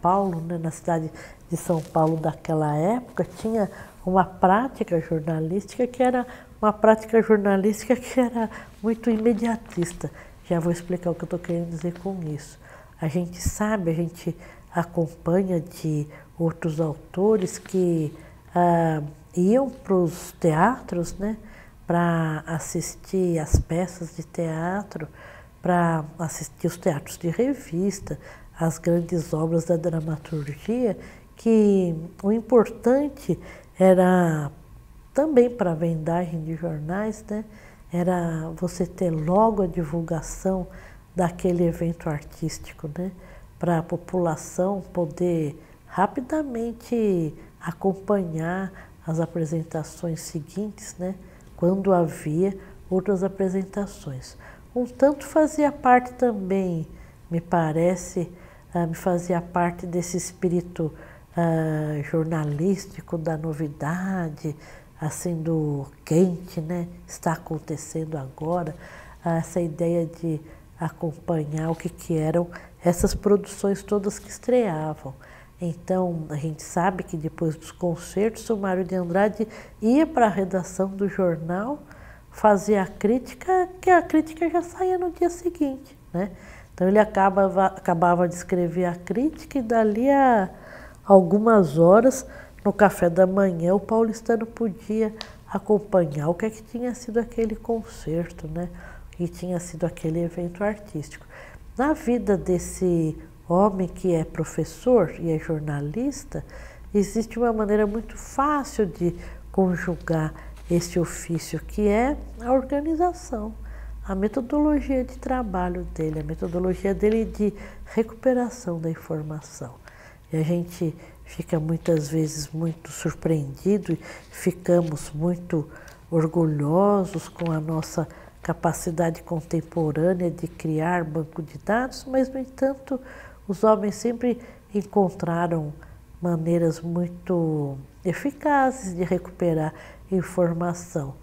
Paulo, né, na cidade de São Paulo daquela época, tinha uma prática jornalística que era muito imediatista. Já vou explicar o que eu estou querendo dizer com isso. A gente sabe, a gente acompanha de outros autores que iam para os teatros, né, para assistir as peças de teatro, para assistir os teatros de revista, as grandes obras da dramaturgia, que o importante era também para a vendagem de jornais, né, era você ter logo a divulgação daquele evento artístico, né, para a população poder rapidamente acompanhar as apresentações seguintes, né, quando havia outras apresentações. Um tanto fazia parte também, me parece, me fazia parte desse espírito jornalístico da novidade, assim, do quente, né? Está acontecendo agora, essa ideia de acompanhar o que eram essas produções todas que estreavam. Então, a gente sabe que depois dos concertos, o Mário de Andrade ia para a redação do jornal, fazia a crítica, que a crítica já saía no dia seguinte, né? Então, ele acabava de escrever a crítica e dali a algumas horas, no café da manhã, o paulistano podia acompanhar o que tinha sido aquele concerto, né? O que tinha sido aquele evento artístico. Na vida desse homem que é professor e é jornalista, existe uma maneira muito fácil de conjugar esse ofício, que é a organização, a metodologia de trabalho dele, a metodologia dele de recuperação da informação. E a gente fica muitas vezes muito surpreendido e ficamos muito orgulhosos com a nossa capacidade contemporânea de criar banco de dados, mas, no entanto, os homens sempre encontraram maneiras muito eficazes de recuperar informação.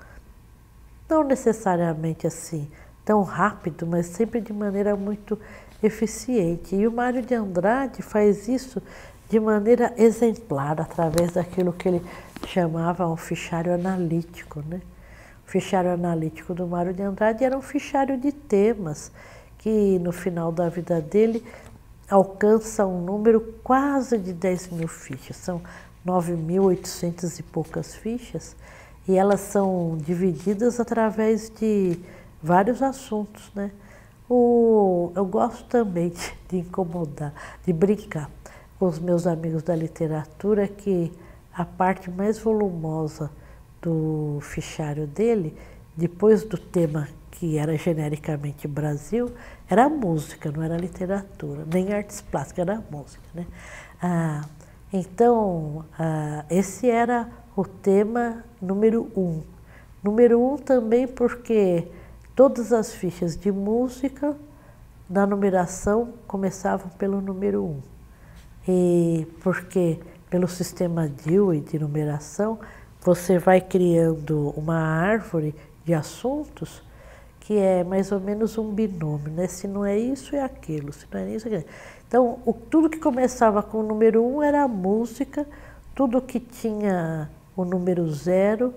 Não necessariamente assim, tão rápido, mas sempre de maneira muito eficiente. E o Mário de Andrade faz isso de maneira exemplar, através daquilo que ele chamava um fichário analítico, né? O fichário analítico do Mário de Andrade era um fichário de temas que, no final da vida dele, alcança um número quase de 10.000 fichas. São 9.800 e poucas fichas, e elas são divididas através de vários assuntos, né? Eu gosto também de incomodar, de brincar com os meus amigos da literatura, que a parte mais volumosa do fichário dele, depois do tema que era genericamente Brasil, era a música, não era a literatura, nem artes plásticas, era a música, né? Então, esse era o tema número 1. Número 1 também porque todas as fichas de música na numeração começavam pelo número 1. E porque pelo sistema Dewey de numeração, você vai criando uma árvore de assuntos que é mais ou menos um binômio, né? Se não é isso, é aquilo, se não é isso, é aquilo. Então, tudo que começava com o número 1 era a música, tudo que tinha o número 0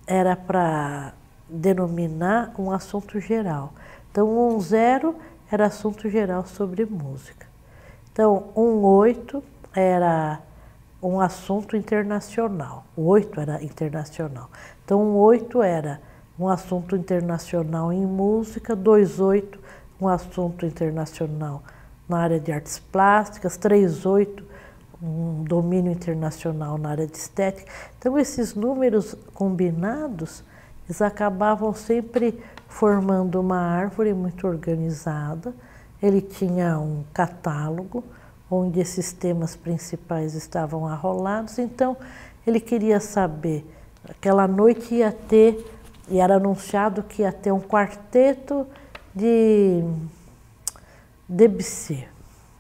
era para denominar um assunto geral. Então, 10 era assunto geral sobre música. Então, 18 era um assunto internacional, o 8 era internacional. Então, 18 era um assunto internacional em música, 28 um assunto internacional na área de artes plásticas, 38 um domínio internacional na área de estética. Então, esses números combinados, eles acabavam sempre formando uma árvore muito organizada. Ele tinha um catálogo onde esses temas principais estavam arrolados. Então, ele queria saber, aquela noite ia ter, e era anunciado que ia ter um quarteto de Debussy,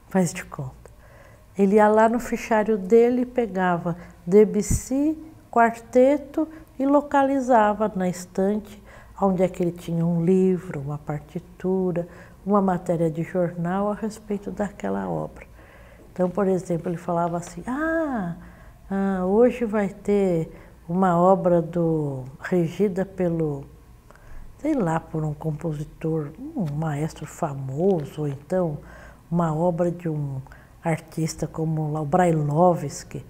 faz de conta. Ele ia lá no fichário dele, pegava Debussy, quarteto e localizava na estante onde é que ele tinha um livro, uma partitura, uma matéria de jornal a respeito daquela obra. Então, por exemplo, ele falava assim, hoje vai ter uma obra regida pelo, sei lá, por um compositor, um maestro famoso, ou então uma obra de um artista como lá, o Brailovsky.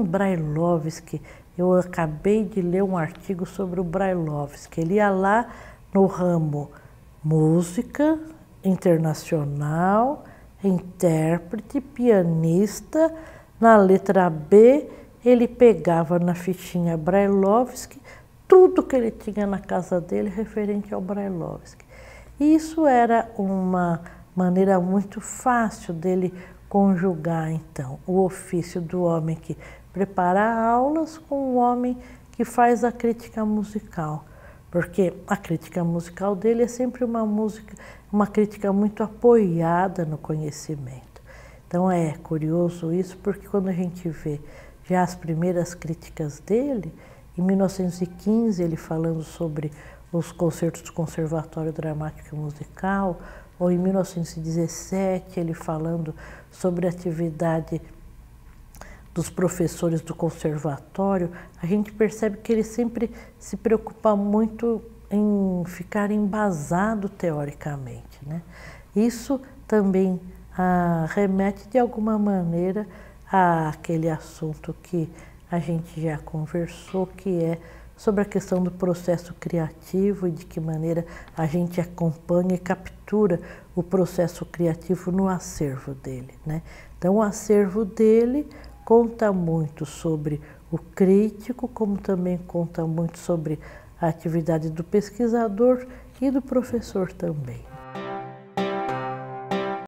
Brailovsky, eu acabei de ler um artigo sobre o Brailovsky. Ele ia lá no ramo música internacional, intérprete, pianista. Na letra B, ele pegava na fichinha Brailovsky tudo que ele tinha na casa dele referente ao Brailovsky. E isso era uma maneira muito fácil dele conjugar, então, o ofício do homem que prepara aulas com o homem que faz a crítica musical. Porque a crítica musical dele é sempre uma crítica muito apoiada no conhecimento. Então é curioso isso, porque quando a gente vê já as primeiras críticas dele, em 1915 ele falando sobre os concertos do Conservatório Dramático e Musical, ou em 1917 ele falando sobre a atividade dos professores do conservatório, a gente percebe que ele sempre se preocupa muito em ficar embasado teoricamente, né? Isso também remete de alguma maneira àquele assunto que a gente já conversou, que é sobre a questão do processo criativo e de que maneira a gente acompanha e captura o processo criativo no acervo dele, né? Então, o acervo dele conta muito sobre o crítico, como também conta muito sobre a atividade do pesquisador e do professor também.